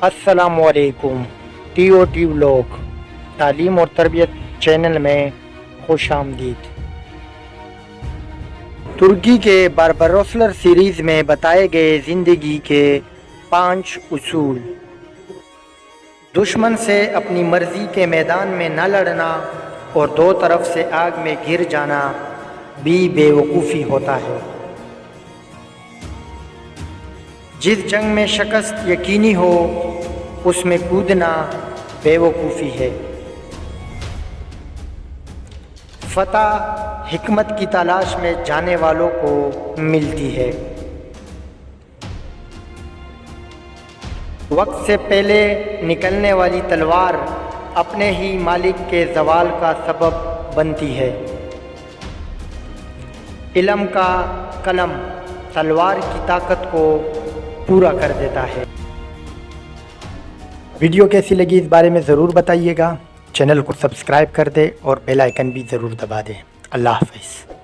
अस्सलामुअलैकुम। TOT vlog तालीम और तरबियत चैनल में खुश आमदीद। तुर्की के बारबारोसलर सीरीज़ में बताए गए ज़िंदगी के 5 उसूल। दुश्मन से अपनी मर्ज़ी के मैदान में न लड़ना और दो तरफ से आग में गिर जाना भी बेवकूफ़ी होता है। जिस जंग में शिकस्त यकीनी हो उसमें कूदना बेवकूफ़ी है। फतह हिकमत की तलाश में जाने वालों को मिलती है। वक्त से पहले निकलने वाली तलवार अपने ही मालिक के ज़वाल का सबब बनती है। इल्म का कलम तलवार की ताकत को पूरा कर देता है। वीडियो कैसी लगी इस बारे में ज़रूर बताइएगा। चैनल को सब्सक्राइब कर दें और बेल आइकन भी ज़रूर दबा दें। अल्लाह हाफ़िज़।